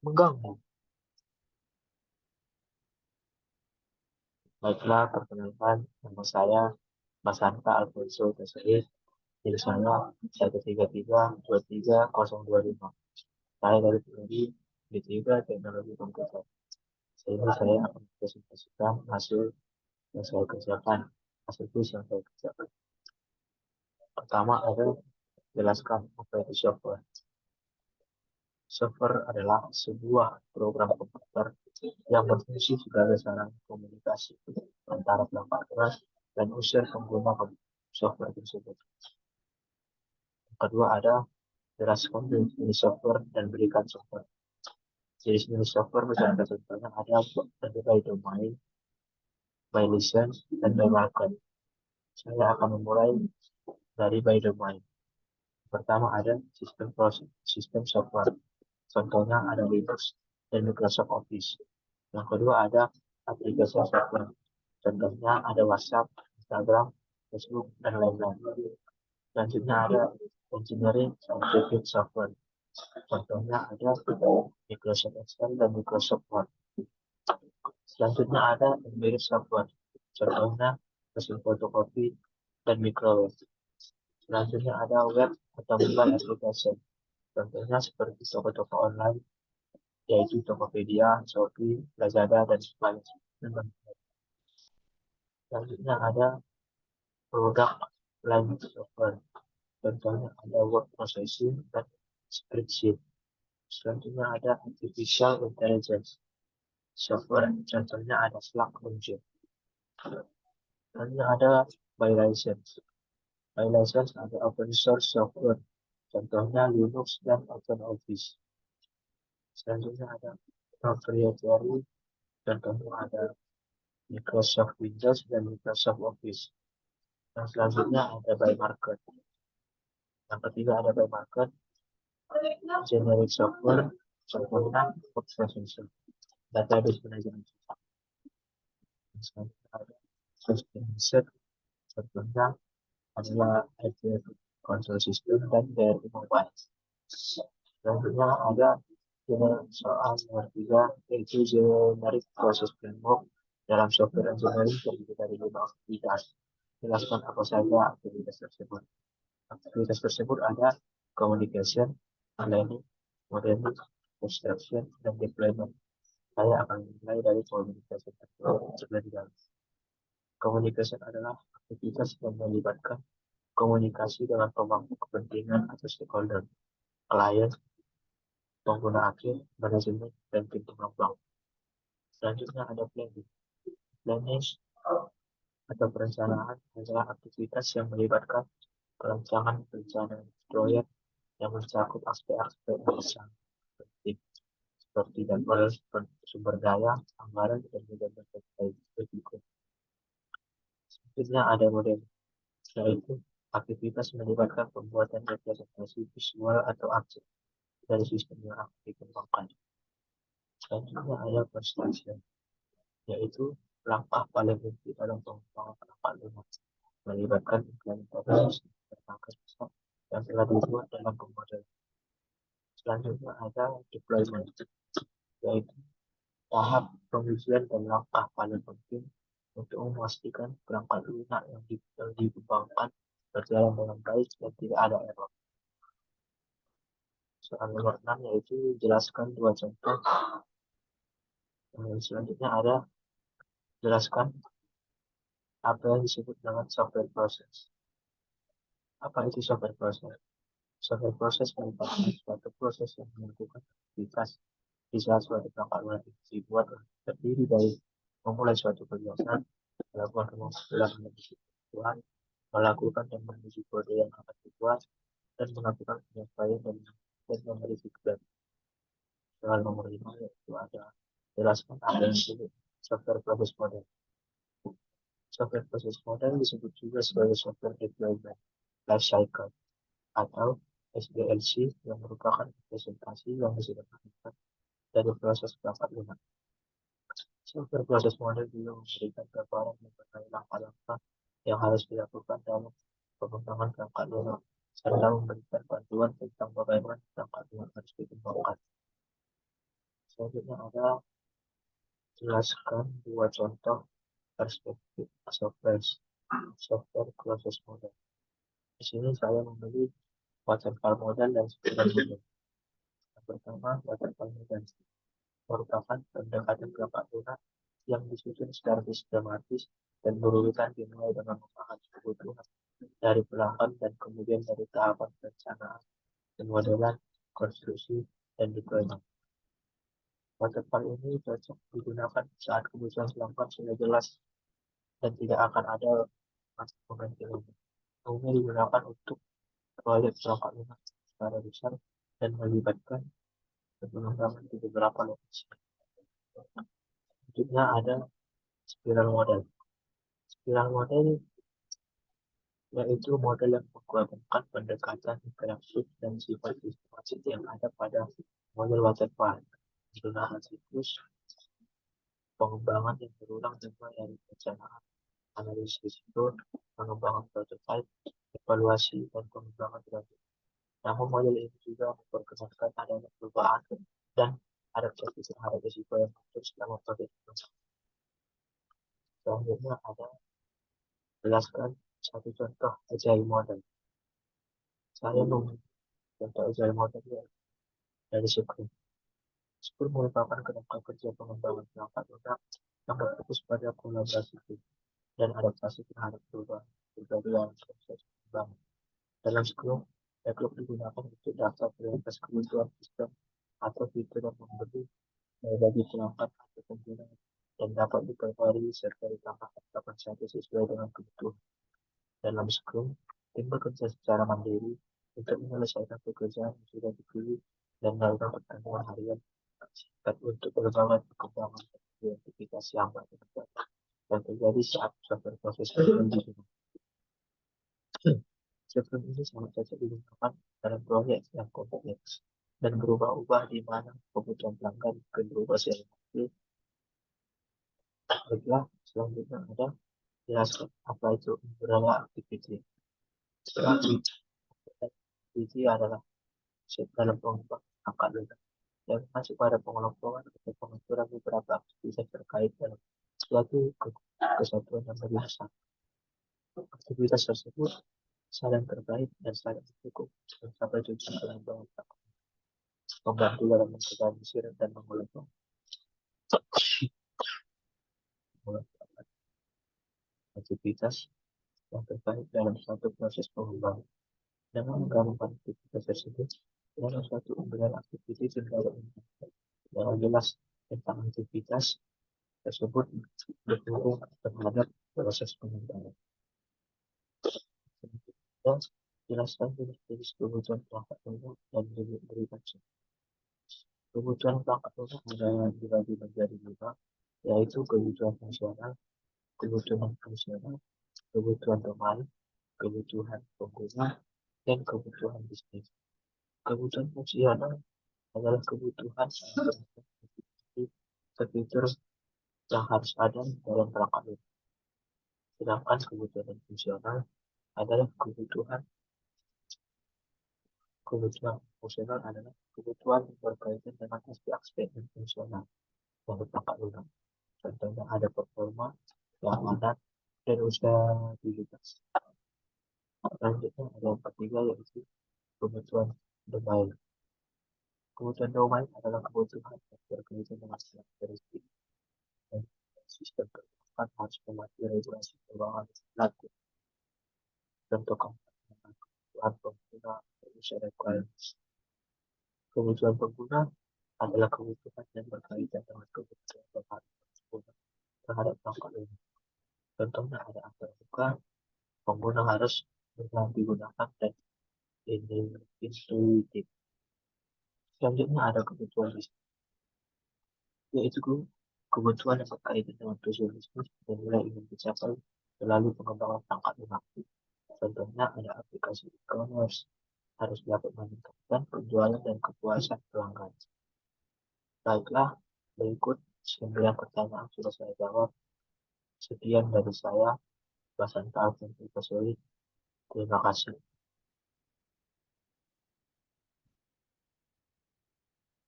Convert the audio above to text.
mengganggu. Baiklah, perkenalkan nama saya Mas Hanta Alfonso Tesaid. Jadi saya 133 23 025. Saya dari prodi D3 Teknologi Komputer. Sehingga saya akan presentasikan hasil yang saya kerjakan, hasil kuis yang saya kerjakan. Pertama ada jelaskan apa itu software. Software adalah sebuah program komputer yang berfungsi sebagai sarana komunikasi antara perangkat keras dan user pengguna software tersebut. Yang kedua ada jelaskan jenis software dan berikan software. Jenis-jenis software misalnya contohnya ada by domain, by license, dan by market. Saya akan memulai dari by domain. Pertama ada sistem software. Contohnya ada Linux dan Microsoft Office. Yang kedua ada aplikasi software. Contohnya ada WhatsApp, Instagram, Facebook, dan lain-lain. Selanjutnya ada engineering scientific software. Contohnya ada Microsoft Excel dan Microsoft Word. Selanjutnya ada embedded software. Contohnya mesin fotokopi dan microwave. Selanjutnya ada web atau mobile application. Contohnya seperti toko-toko online, yaitu Tokopedia, Shopee, Lazada, dan sebagainya. Selanjutnya ada produk lain software. Contohnya ada word processing dan spreadsheet. Selanjutnya ada artificial intelligence software. Contohnya ada Slack dan Zoom. Selanjutnya ada by license. By license ada open source software. Contohnya Linux dan OpenOffice. Selanjutnya ada proprietary. Contohnya ada Microsoft Windows dan Microsoft Office. Yang selanjutnya ada by market. Yang ketiga ada by market, generic software, contohnya word processor, database management. Yang selanjutnya ada system set, contohnya adalah IDF control system dan DRI mobile. Selanjutnya ada soal nomor 3, yaitu generic process framework dalam software engineering terdiri dari 5 aktivitas. Jelaskan apa saja aktivitas tersebut. Aktivitas tersebut ada communication, planning, modeling, construction, dan deployment. Saya akan mulai dari communication terlebih dahulu. Communication adalah aktivitas yang melibatkan komunikasi dengan pemangku kepentingan atau stakeholder, klien, pengguna akhir, manajemen, dan tim pengembang. Selanjutnya ada planning. Planning atau perencanaan adalah aktivitas yang melibatkan perancangan perencanaan proyek yang mencakup aspek-aspek yang sangat penting seperti jadwal sumber daya, anggaran, dan manajemen risiko. Selanjutnya ada model, yaitu aktivitas melibatkan pembuatan representasi visual atau objek dari sistem yang akan dikembangkan. Selanjutnya ada construction, yaitu langkah paling inti dalam pengembangan perangkat lunak, melibatkan implementasi sistem perangkat besar yang telah dibuat dalam pemodel. Selanjutnya ada deployment, yaitu tahap pengujian dan langkah paling penting untuk memastikan perangkat lunak yang dikembangkan berjalan dengan baik dan tidak ada error. Soal nomor 6 yaitu jelaskan dua contoh. Selanjutnya ada jelaskan apa yang disebut dengan software process. Apa itu software process? Software process merupakan suatu proses yang melakukan aktivitas di saat suatu perangkat lunak dibuat, terdiri dari memulai suatu kegiatan, melakukan pemanggilan menuju kebutuhan, melakukan dan menuju kode yang akan dibuat, dan melakukan penyampaian dan memberi feedback. Soal nomor 5 yaitu ada jelaskan apa yang disebut software process model. Software process model disebut juga sebagai software deployment life cycle atau SDLC yang merupakan presentasi yang disederhanakan dari proses perangkat lunak. Software process model juga memberikan gambaran mengenai langkah-langkah yang harus dilakukan dalam pengembangan perangkat lunak, serta memberikan bantuan tentang bagaimana perangkat lunak harus dikembangkan. Selanjutnya ada jelaskan dua contoh perspektif software proses model. Di sini saya membeli waterfall model dan spiral model. Yang pertama, waterfall model merupakan pendekatan kelompok lunak yang disusun secara sistematis dan berurutan dimulai dengan memahami kebutuhan dari pelanggan dan kemudian dari tahapan perencanaan, pemodelan, konstruksi, dan deployment. Waterfall ini cocok digunakan saat kebutuhan pelanggan sudah jelas dan tidak akan ada masa pengganti lagi. Umumnya digunakan untuk proyek perangkat lunak secara besar dan melibatkan pengembangan di beberapa lokasi. Selanjutnya ada spiral model. Spiral model yaitu model yang menggabungkan pendekatan interaktif dan sifat sistematik yang ada pada model waterfall. Menggunakan siklus pengembangan yang berulang dimulai dari perencanaan, analisis risiko, pengembangan prototipe, evaluasi, dan pengembangan berlanjut. Namun model ini juga memperkenalkan adanya perubahan dan adaptasi terhadap risiko yang muncul selama proses pengembangan. Selanjutnya ada jelaskan satu contoh agile model. Saya memiliki contoh agile model dari Scrum. Scrum merupakan kerangka kerja pengembangan perangkat lunak yang berfokus pada kolaborasi tim dan adaptasi terhadap perubahan berbagai dalam proses pengembangan. Dalam Scrum, backlog digunakan untuk daftar prioritas kebutuhan sistem atau fitur yang memberi bagi perangkat atau pengguna dan dapat diperbarui serta ditambahkan kapan saja sesuai dengan kebutuhan. Dalam Scrum, tim bekerja secara mandiri untuk menyelesaikan pekerjaan yang sudah dipilih dan melakukan pertemuan harian singkat untuk berbagai perkembangan dan identifikasi hambatan yang terjadi saat software proses digunakan. Scrum ini sangat cocok digunakan dalam proyek yang kompleks dan berubah-ubah di mana kebutuhan pelanggan akan berubah secara aktif. Baiklah, selanjutnya ada jelaskan apa itu umbrella activity. Activity adalah dalam pengembangan angka lunak yang masuk pada pengelompokan atau pengaturan beberapa aktivitas terkait dalam suatu kesatuan yang lebih besar. Aktivitas tersebut saling terkait dan saling mendukung sampai tujuan pengembangan membantu dalam mengorganisir dan mengelola aktivitas yang terkait dalam suatu proses pengembangan. Dengan menggabungkan aktivitas tersebut dalam suatu umbrella activity yang jelas tentang aktivitas tersebut berhubung terhadap proses pengembangan. Dan jelaskan jenis kebutuhan perangkat lunak dan berikan kebutuhan perangkat lunak ada dibagi menjadi 5, yaitu kebutuhan fungsional, kebutuhan domain, kebutuhan pengguna, dan kebutuhan bisnis. Kebutuhan fungsional adalah kebutuhan fitur yang harus ada dalam perangkat lunak. Sedangkan kebutuhan fungsional adalah kebutuhan fungsional adalah kebutuhan berkaitan dengan aspek-aspek fungsional dari perangkat lunak. Contohnya ada performa, keamanan, dan usabilitas. Selanjutnya ada yang ketiga yaitu kebutuhan domain. Kebutuhan domain adalah kebutuhan yang berkaitan dengan karakteristik dan sistem perangkat harus mematuhi regulasi keuangan berlaku. Contoh kebutuhan pengguna user requirements. Kebutuhan pengguna adalah kebutuhan yang berkaitan dengan kebutuhan pengguna terhadap perangkat lunak. Contohnya ada angka buka, pengguna harus benar digunakan dan intuitif. Selanjutnya ada kebutuhan bisnis, yaitu kebutuhan yang berkaitan dengan tujuan bisnis dan nilai ingin dicapai melalui pengembangan perangkat lunak. Contohnya ada aplikasi e-commerce harus dapat meningkatkan penjualan dan kepuasan pelanggan. Baiklah, berikut 9 pertanyaan sudah saya jawab. Sekian dari saya, Basan Alvin Terima kasih.